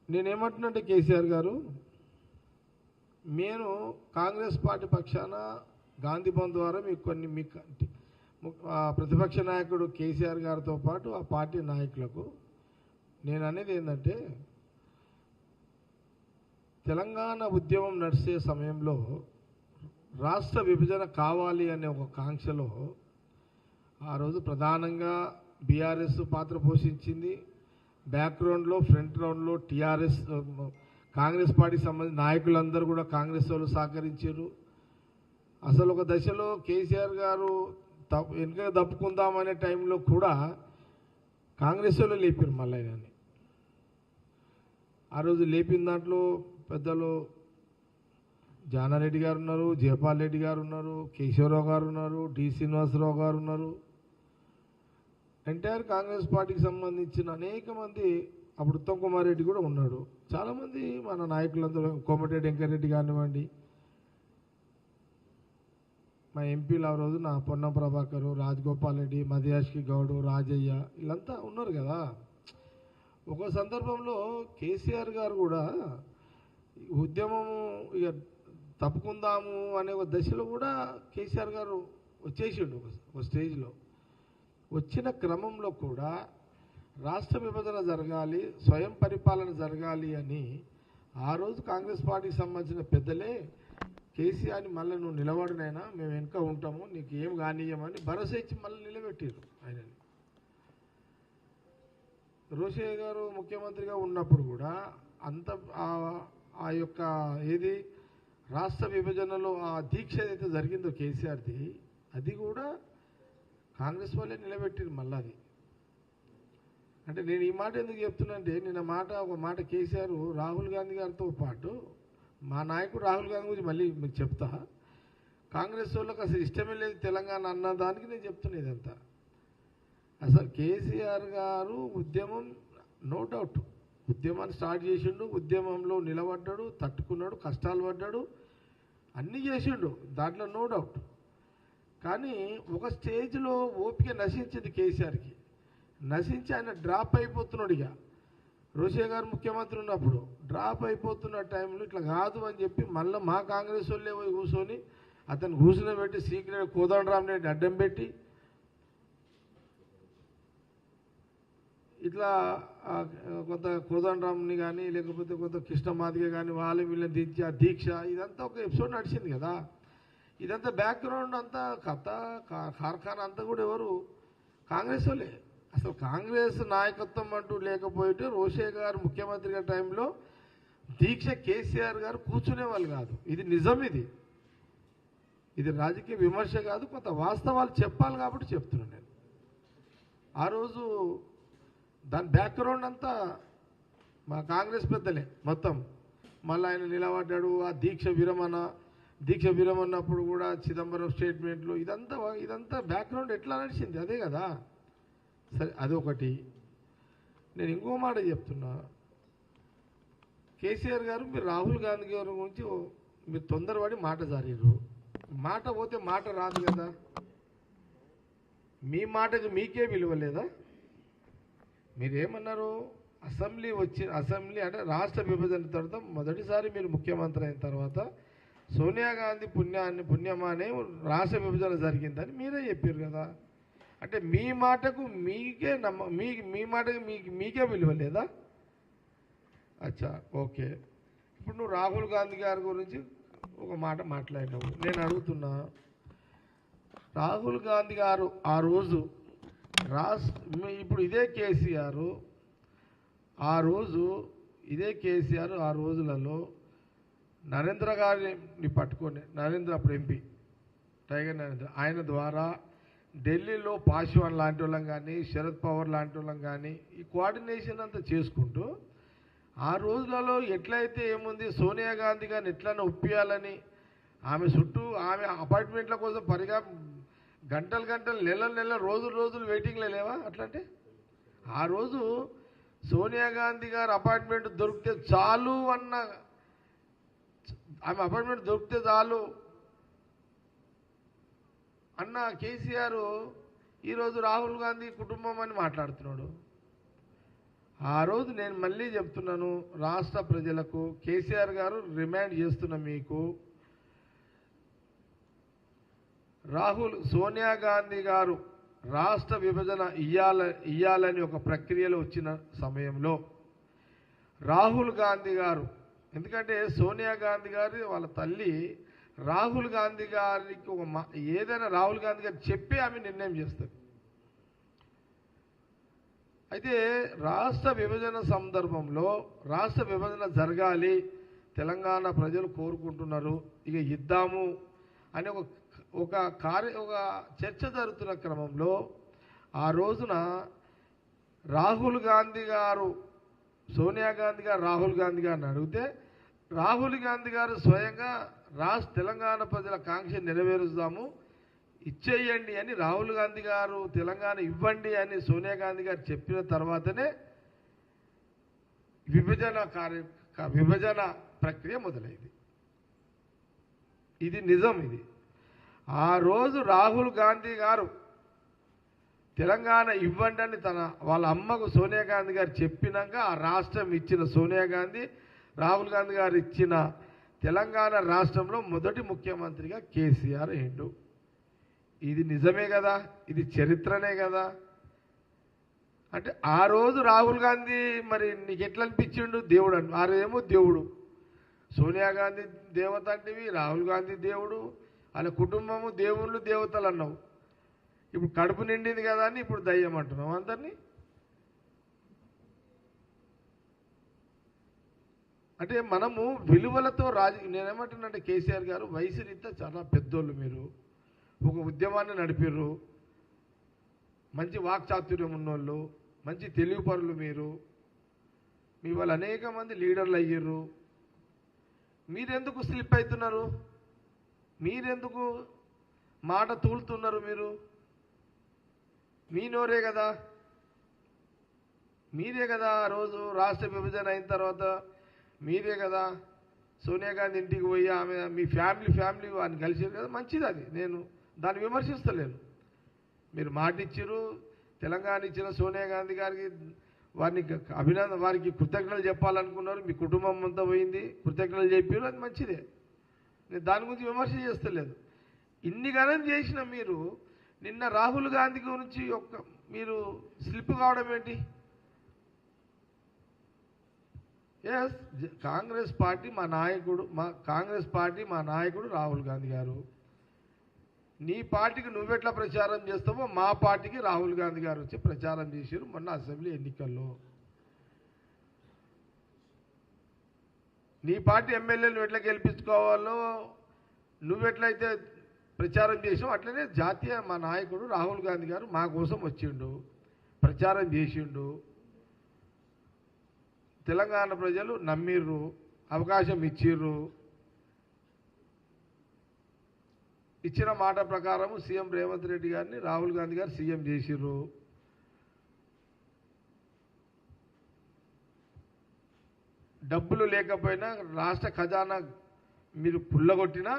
నేనేమంటున్నాంటే కేసీఆర్ గారు, నేను కాంగ్రెస్ పార్టీ పక్షాన గాంధీ భవన్ ద్వారా మీకు ప్రతిపక్ష నాయకుడు కేసీఆర్ గారితో పాటు ఆ పార్టీ నాయకులకు నేను అనేది ఏంటంటే, తెలంగాణ ఉద్యమం నడిచే సమయంలో రాష్ట్ర విభజన కావాలి అనే ఒక కాంక్షలో ఆ రోజు ప్రధానంగా బీఆర్ఎస్ పాత్ర పోషించింది. బ్యాక్గ్రౌండ్లో ఫ్రంట్ రౌండ్లో టీఆర్ఎస్ కాంగ్రెస్ పార్టీకి సంబంధించిన నాయకులందరూ కూడా కాంగ్రెస్ వాళ్ళు సహకరించారు. అసలు ఒక దశలో కేసీఆర్ గారు వెనుక తప్పుకుందామనే టైంలో కూడా కాంగ్రెస్ వాళ్ళు లేపారు మళ్ళీ ఆయనని. ఆ రోజు లేపిన దాంట్లో పెద్దలు జానారెడ్డి గారు ఉన్నారు, జయపాల్ రెడ్డి గారు ఉన్నారు, కేశవరావు గారు ఉన్నారు, డి శ్రీనివాసరావు గారు ఉన్నారు. ఎంటైర్ కాంగ్రెస్ పార్టీకి సంబంధించిన అనేక మంది, అప్పుడు ఉత్తమ్ కుమార్ రెడ్డి కూడా ఉన్నాడు. చాలామంది మన నాయకులందరూ, కోమటిరెడ్డి వెంకటరెడ్డి కానివ్వండి, మా ఎంపీలు ఆ రోజు నా పొన్నం ప్రభాకరు, రాజగోపాల్ రెడ్డి, మధుయాష్కి గౌడు, రాజయ్య, వీళ్ళంతా ఉన్నారు కదా. ఒక సందర్భంలో కేసీఆర్ గారు కూడా ఉద్యమము ఇక తప్పుకుందాము అనే ఒక దశలో కూడా కేసీఆర్ గారు వచ్చేసిండు ఒక స్టేజ్లో. వచ్చిన క్రమంలో కూడా రాష్ట్ర విభజన జరగాలి, స్వయం పరిపాలన జరగాలి అని ఆ రోజు కాంగ్రెస్ పార్టీకి సంబంధించిన పెద్దలే కేసీఆర్ని మళ్ళీ నువ్వు నిలబడినైనా మేము వెనుక ఉంటాము, నీకు ఏం కానీయమని భరోసా ఇచ్చి మళ్ళీ నిలబెట్టారు ఆయనని. రోషయ్య గారు ముఖ్యమంత్రిగా ఉన్నప్పుడు కూడా అంత ఆ యొక్క ఏది రాష్ట్ర విభజనలో ఆ దీక్ష ఏదైతే జరిగిందో కేసీఆర్ది, అది కూడా కాంగ్రెస్ వాళ్ళే నిలబెట్టారు మళ్ళీ. అది అంటే నేను ఈ మాట ఎందుకు చెప్తున్నా అంటే, నిన్న ఒక మాట కేసీఆర్ రాహుల్ గాంధీ గారితో పాటు మా నాయకుడు రాహుల్ గాంధీ గురించి మళ్ళీ మీకు చెప్తా, కాంగ్రెస్ వాళ్ళకి అసలు ఇష్టమే లేదు తెలంగాణ అన్న దానికి నేను చెప్తున్నా ఇదంతా. అసలు కేసీఆర్ గారు ఉద్యమం నో డౌట్ ఉద్యమాన్ని స్టార్ట్ చేసిండు, ఉద్యమంలో నిలబడ్డాడు, తట్టుకున్నాడు, కష్టాలు పడ్డాడు, అన్నీ చేసిండు, దాంట్లో నో డౌట్. కానీ ఒక స్టేజ్లో ఓపిక నశించింది కేసీఆర్కి. నశించి ఆయన డ్రాప్ అయిపోతున్నాడు. ఇక రోషయ్య గారు ముఖ్యమంత్రి ఉన్నప్పుడు డ్రాప్ అయిపోతున్న టైంలో ఇట్లా కాదు అని చెప్పి మళ్ళీ మా కాంగ్రెస్ వాళ్ళే పోయి కూర్చొని అతను కూర్చుని సీక్రెట్ కోదండరామ్ రెడ్డి అడ్డం పెట్టి ఇట్లా కొంత కోదండరామ్ని కానీ లేకపోతే కొంత కృష్ణమాదిగ కానీ వీళ్ళని దించి ఆ దీక్ష, ఇదంతా ఒక ఎపిసోడ్ నడిచింది కదా. ఇదంతా బ్యాక్గ్రౌండ్ అంతా కథ కార్ఖానా అంతా కూడా ఎవరు కాంగ్రెస్ వాళ్ళే. అసలు కాంగ్రెస్ నాయకత్వం అంటూ లేకపోతే రోషయ్య గారు ముఖ్యమంత్రిగా టైంలో దీక్ష కేసీఆర్ గారు కూర్చునే వాళ్ళు కాదు. ఇది నిజం, ఇది రాజకీయ విమర్శ కాదు, కొంత వాస్తవాలు చెప్పాలి కాబట్టి చెప్తున్నాను నేను. ఆ రోజు దాని బ్యాక్గ్రౌండ్ అంతా మా కాంగ్రెస్ పెద్దలే మొత్తం. మళ్ళీ ఆయన నిలబడ్డాడు, ఆ దీక్ష విరమన్నప్పుడు కూడా చిదంబరం స్టేట్మెంట్లు, ఇదంతా బ్యాక్గ్రౌండ్ ఎట్లా నడిచింది అదే కదా. సరే, అదొకటి. నేను ఇంకో మాట చెప్తున్నా, కేసీఆర్ గారు మీరు రాహుల్ గాంధీ గారి గురించి మీరు తొందరపడి మాట జారీరు. మాట పోతే మాట రాదు కదా. మీ మాటకు మీకే విలువ లేదా? మీరేమన్నారు, అసెంబ్లీ అంటే రాష్ట్ర విభజన తర్వాత మొదటిసారి మీరు ముఖ్యమంత్రి అయిన తర్వాత సోనియా గాంధీ పుణ్యమానే రాష్ట్ర విభజన జరిగిందని మీరే చెప్పారు కదా. అంటే మీ మాటకు మీకే విలువ లేదా? అచ్చా, ఓకే. ఇప్పుడు నువ్వు రాహుల్ గాంధీ గారి గురించి ఒక మాట మాట్లాడినావు. నేను అడుగుతున్నా, రాహుల్ గాంధీ గారు ఆ రోజు ఇప్పుడు ఇదే కేసీఆర్ ఆ రోజులలో నరేంద్ర గారిని పట్టుకొని, అప్పుడు ఎంపీ టైగర్ నరేంద్ర, ఆయన ద్వారా ఢిల్లీలో పాశ్వాన్ లాంటి వాళ్ళం కానీ శరద్ పవార్ లాంటి వాళ్ళం కానీ ఈ కోఆర్డినేషన్ అంతా చేసుకుంటూ ఆ రోజులలో ఎట్లయితే ఏముంది, సోనియా గాంధీ గారిని ఎట్లయినా ఒప్పియాలని ఆమె చుట్టూ ఆమె అపార్ట్మెంట్ల కోసం గంటలు నెలలు రోజులు వెయిటింగ్లో లేవా? అట్లంటే ఆ రోజు సోనియా గాంధీ గారు అపార్ట్మెంట్ దొరికితే చాలు ఆమె అపార్ట్మెంట్ దొరికితే చాలు అన్న కేసీఆర్ ఈరోజు రాహుల్ గాంధీ కుటుంబం అని మాట్లాడుతున్నాడు. ఆ రోజు నేను మళ్ళీ చెప్తున్నాను రాష్ట్ర ప్రజలకు, కేసీఆర్ గారు రిమైండ్ చేస్తున్న మీకు, సోనియా గాంధీ గారు రాష్ట్ర విభజన ఇయ్యాలని ఒక ప్రక్రియలో వచ్చిన సమయంలో రాహుల్ గాంధీ గారు, ఎందుకంటే సోనియా గాంధీ గారి వాళ్ళ తల్లి రాహుల్ గాంధీ గారికి ఏదైనా రాహుల్ గాంధీ గారు చెప్పి ఆమె నిర్ణయం చేస్తారు. అయితే రాష్ట్ర విభజన సందర్భంలో రాష్ట్ర విభజన జరగాలి, తెలంగాణ ప్రజలు కోరుకుంటున్నారు, ఇక ఇద్దాము అని ఒక చర్చ జరుగుతున్న క్రమంలో ఆ రోజున రాహుల్ గాంధీ గారు సోనియా గాంధీ గారు రాహుల్ గాంధీ గారిని అడిగితే రాహుల్ గాంధీ గారు స్వయంగా తెలంగాణ ప్రజల కాంక్ష నెరవేరుస్తాము, ఇచ్చేయండి అని రాహుల్ గాంధీ గారు తెలంగాణ ఇవ్వండి అని సోనియా గాంధీ గారు చెప్పిన తర్వాతనే విభజన ప్రక్రియ మొదలైంది. ఇది నిజం. ఇది ఆ రోజు రాహుల్ గాంధీ గారు తెలంగాణ ఇవ్వండి అని వాళ్ళ అమ్మకు సోనియా గాంధీ గారు చెప్పినాక ఆ రాష్ట్రం ఇచ్చిన సోనియా గాంధీ, రాహుల్ గాంధీ గారు ఇచ్చిన తెలంగాణ రాష్ట్రంలో మొదటి ముఖ్యమంత్రిగా కేసీఆర్ అయ్యిండు. ఇది నిజమే కదా, ఇది చరిత్రనే కదా. అంటే ఆ రోజు రాహుల్ గాంధీ మరి నీకు ఎట్లా అనిపించిండు? దేవుడు అని. ఆ రోజేమో దేవుడు, సోనియా గాంధీ దేవత అంటివి, రాహుల్ గాంధీ దేవుడు, వాళ్ళ కుటుంబము దేవుళ్ళు దేవతలు అన్నావు. ఇప్పుడు కడుపు నిండింది కదా అని ఇప్పుడు దయ్యం అంటున్నావు అందరినీ. అంటే మనము విలువలతో నేనేమంటున్నానంటే కేసీఆర్ గారు వయసు రీత్యా చాలా పెద్దోళ్ళు, మీరు ఒక ఉద్యమాన్ని నడిపిర్రు, మంచి వాక్చాతుర్యం ఉన్నోళ్ళు, మంచి తెలివిపరులు మీరు, మీ వాళ్ళు అనేక మంది లీడర్లు అయ్యారు. మీరెందుకు స్లిప్ అవుతున్నారు? మీరెందుకు మాట తూలుతున్నారు? మీ నోరే కదా, మీరే కదా ఆ రోజు రాష్ట్ర విభజన అయిన తర్వాత మీరే కదా సోనియా గాంధీ ఇంటికి పోయి ఆమె మీ ఫ్యామిలీ వారిని కలిసారు కదా, మంచిది. అది నేను దాన్ని విమర్శిస్తలేను. మీరు మాట ఇచ్చారు, తెలంగాణ ఇచ్చిన సోనియా గాంధీ గారికి వారికి కృతజ్ఞతలు చెప్పాలనుకున్నారు, మీ కుటుంబం అంతా పోయింది, కృతజ్ఞతలు చెప్పారు, అది మంచిదే. నేను దాని గురించి విమర్శ చేస్తలేదు. ఇన్ని గణం చేసిన మీరు నిన్న రాహుల్ గాంధీ గురించి మీరు స్లిప్ కావడం ఏంటి? ఎస్, కాంగ్రెస్ పార్టీ మా నాయకుడు రాహుల్ గాంధీ గారు. నీ పార్టీకి నువ్వెట్లా ప్రచారం చేస్తావో మా పార్టీకి రాహుల్ గాంధీ గారు వచ్చి ప్రచారం చేశారు మొన్న అసెంబ్లీ ఎన్నికల్లో. నీ పార్టీ ఎమ్మెల్యేలు ఎట్లా గెలిపించుకోవాలో నువ్వెట్లయితే ప్రచారం చేసావు అట్లనే జాతీయ మా నాయకుడు రాహుల్ గాంధీ గారు మా కోసం వచ్చిండు, ప్రచారం చేసిండు. తెలంగాణ ప్రజలు నమ్మిర్రు, అవకాశం ఇచ్చిర్రు. ఇచ్చిన మాట ప్రకారం సీఎం రేవంత్ రెడ్డి గారిని రాహుల్ గాంధీ గారు సీఎం చేసిర్రు. డబ్బులు లేకపోయినా రాష్ట్ర ఖజానా మీరు పుల్లగొట్టినా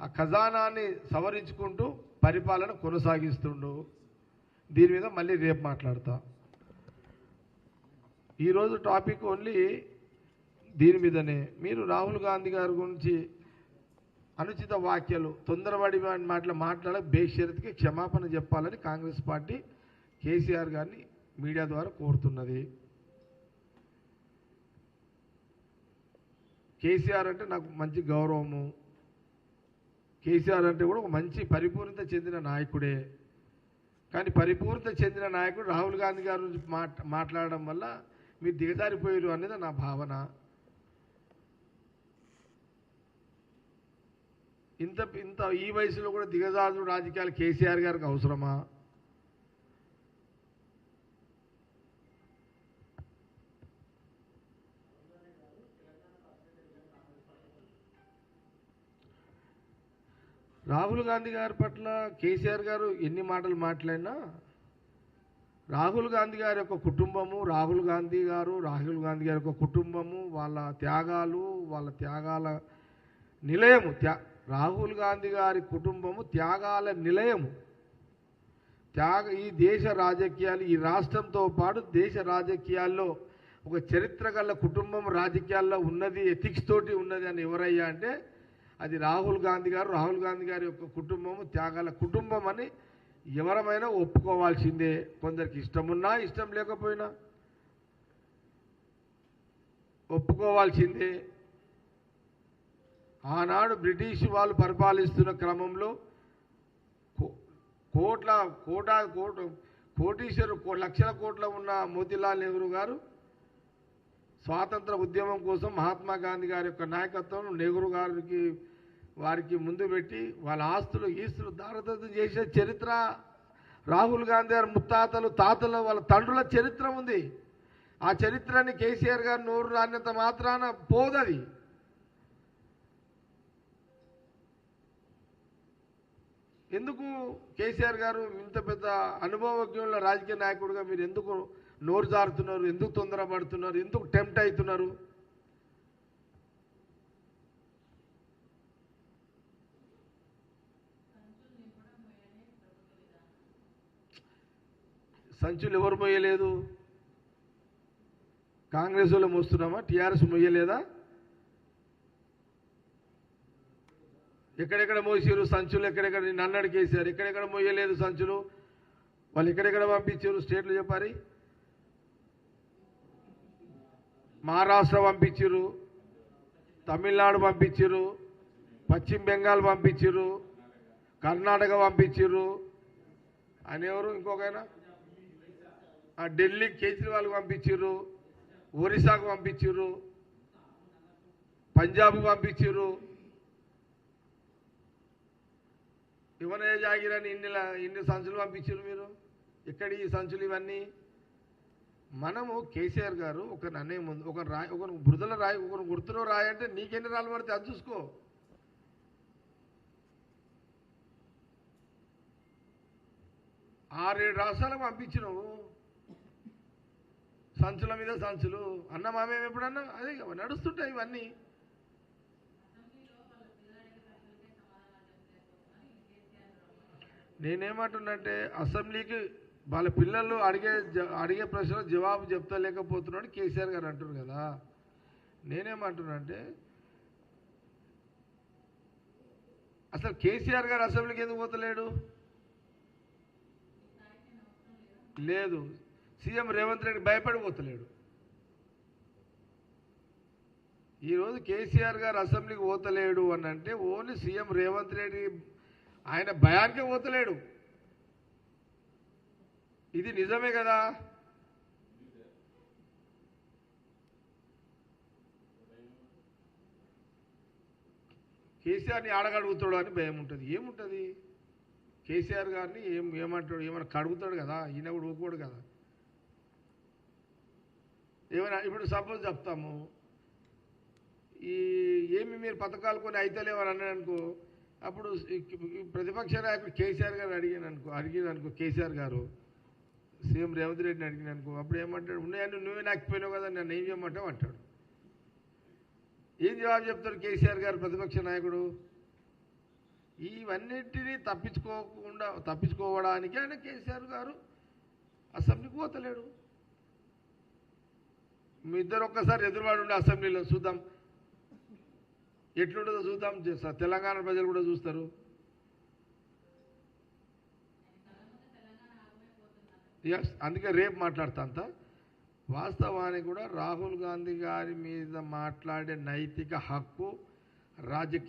ఆ ఖజానాన్ని సవరించుకుంటూ పరిపాలన కొనసాగిస్తుండు. దీని మీద మళ్ళీ రేపు మాట్లాడతా. ఈరోజు టాపిక్ ఓన్లీ దీని మీదనే. మీరు రాహుల్ గాంధీ గారి గురించి అనుచిత వ్యాఖ్యలు, తొందరపడి మాట్లాడ బేషరతుకి క్షమాపణ చెప్పాలని కాంగ్రెస్ పార్టీ కేసీఆర్ గారిని మీడియా ద్వారా కోరుతున్నది. కేసీఆర్ అంటే నాకు మంచి గౌరవము. కేసీఆర్ అంటే కూడా ఒక మంచి పరిపూర్ణత చెందిన నాయకుడే. కానీ పరిపూర్ణత చెందిన నాయకుడు రాహుల్ గాంధీ గారి గురించి మాట్లాడడం వల్ల మీరు దిగజారిపోయారు అనేది నా భావన. ఇంత ఈ వయసులో కూడా దిగజారు రాజకీయాలు కేసీఆర్ గారికి అవసరమా? రాహుల్ గాంధీ గారి పట్ల కేసీఆర్ గారు ఎన్ని మాటలు మాట్లాడినా రాహుల్ గాంధీ గారి యొక్క కుటుంబము, రాహుల్ గాంధీ గారి యొక్క కుటుంబము, వాళ్ళ త్యాగాల నిలయము. రాహుల్ గాంధీ గారి కుటుంబము త్యాగాల నిలయము. ఈ దేశ రాజకీయాలు, ఈ రాష్ట్రంతో పాటు దేశ రాజకీయాల్లో ఒక చరిత్ర గల కుటుంబం రాజకీయాల్లో ఉన్నది, ఎథిక్స్ తోటి ఉన్నది అని ఎవరయ్యా అంటే అది రాహుల్ గాంధీ గారు. రాహుల్ గాంధీ గారి యొక్క కుటుంబము త్యాగాల కుటుంబం అని ఎవరమైనా ఒప్పుకోవాల్సిందే. కొందరికి ఇష్టమున్నా ఇష్టం లేకపోయినా ఒప్పుకోవాల్సిందే. ఆనాడు బ్రిటిష్ వాళ్ళు పరిపాలిస్తున్న క్రమంలో కోటీశ్వరు లక్షల కోట్ల ఉన్న మోతీలాల్ నెహ్రూ గారు స్వాతంత్ర ఉద్యమం కోసం మహాత్మా గాంధీ గారి యొక్క నాయకత్వం నెహ్రూ గారికి వారికి ముందు పెట్టి వాళ్ళ ఆస్తులు ఈస్తులు దారదత్తం చేసే చరిత్ర రాహుల్ గాంధీ గారి ముత్తాతలు తాతలు వాళ్ళ తండ్రుల చరిత్ర ఉంది. ఆ చరిత్రని కేసీఆర్ గారు నోరు రానంత మాత్రాన పోదది. ఎందుకు కేసీఆర్ గారు ఇంత పెద్ద అనుభవజ్ఞుల రాజకీయ నాయకుడిగా మీరు ఎందుకు నోరు జారుతున్నారు, ఎందుకు తొందరపడుతున్నారు, ఎందుకు టెంప్ట్ అవుతున్నారు? సంచులు ఎవరు మొయ్యలేదు? కాంగ్రెస్ వాళ్ళు మోస్తున్నామా? టీఆర్ఎస్ మొయ్యలేదా? ఎక్కడెక్కడ మోసారు సంచులు? ఎక్కడెక్కడ నన్నడు కేసారు? ఎక్కడెక్కడ మొయ్యలేదు సంచులు? వాళ్ళు ఎక్కడెక్కడ పంపించారు? స్టేట్లు చెప్పారు. మహారాష్ట్ర పంపించారు, తమిళనాడు పంపించారు, పశ్చిమ బెంగాల్ పంపించారు, కర్ణాటక పంపించారు. ఆయన ఎవరు ఇంకొకైనా? ఢిల్లీ కేజ్రీవాల్ పంపించారు, ఒరిస్సాకు పంపించారు, పంజాబ్కు పంపించారు. ఇవనే జాగిరని ఇన్ని సంచులు పంపించారు మీరు. ఎక్కడి ఈ సంచులు ఇవన్నీ? మనము కేసీఆర్ గారు ఒక అనే ముందు ఒక రాయి, ఒక బురదల రాయి, ఒక గుర్తులో రాయి అంటే నీకెన్ని రాళ్ళు పడితే అది చూసుకో. 6-7 రాష్ట్రాలకు పంపించినావు సంచుల మీద సంచులు. అన్న మామేమి ఎప్పుడన్నా అదే నడుస్తుంటాయి ఇవన్నీ. నేనేమంటున్నంటే అసెంబ్లీకి వాళ్ళ పిల్లలు అడిగే ప్రశ్నలు జవాబు చెప్తలేకపోతున్నాడు కేసీఆర్ గారు అంటున్నారు కదా. నేనేమంటున్నంటే అసలు కేసీఆర్ గారు అసెంబ్లీకి ఎందుకు పోతలేడు? లేదు, సీఎం రేవంత్ రెడ్డి భయపడిపోతలేడు. ఈరోజు కేసీఆర్ గారు అసెంబ్లీకి పోతలేడు అని అంటే ఓన్లీ సీఎం రేవంత్ రెడ్డి ఆయన భయానికే పోతలేడు. ఇది నిజమే కదా. కేసీఆర్ని ఆడగడుగుతాడు అని భయం ఉంటుంది. ఏముంటుంది? కేసీఆర్ గారిని ఏమంటాడు? ఏమైనా కడుగుతాడు కదా, ఈయన కూడా ఊరుకోడు కదా. ఏమైనా ఇప్పుడు సపోజ్ చెప్తాము, ఏమి మీరు పథకాలు కొన్ని అయితలేవని అన్నాడు అనుకో, అప్పుడు ప్రతిపక్ష నాయకుడు కేసీఆర్ గారు అడిగిననుకో కేసీఆర్ గారు సీఎం రేవంత్ రెడ్డిని అడిగిననుకో, అప్పుడు ఏమంటాడు? ఉన్నాయని నువ్వే నాకపోయినావు కదా, నన్ను ఏం చేయమంటావు అంటాడు. ఏం జవాబు చెప్తాడు కేసీఆర్ గారు ప్రతిపక్ష నాయకుడు? ఇవన్నిటినీ తప్పించుకోవడానికి ఆయన కేసీఆర్ గారు అసెంబ్లీకి పోతలేడు. మీ ఇద్దరు ఒక్కసారి ఎదురువాడు ఉండే అసెంబ్లీలో చూద్దాం ఎట్లుంటుందో చూద్దాం. తెలంగాణ ప్రజలు కూడా చూస్తారు. అందుకే రేపు మాట్లాడతా అంత. వాస్తవానికి కూడా రాహుల్ గాంధీ గారి మీద మాట్లాడే నైతిక హక్కు రాజకీయ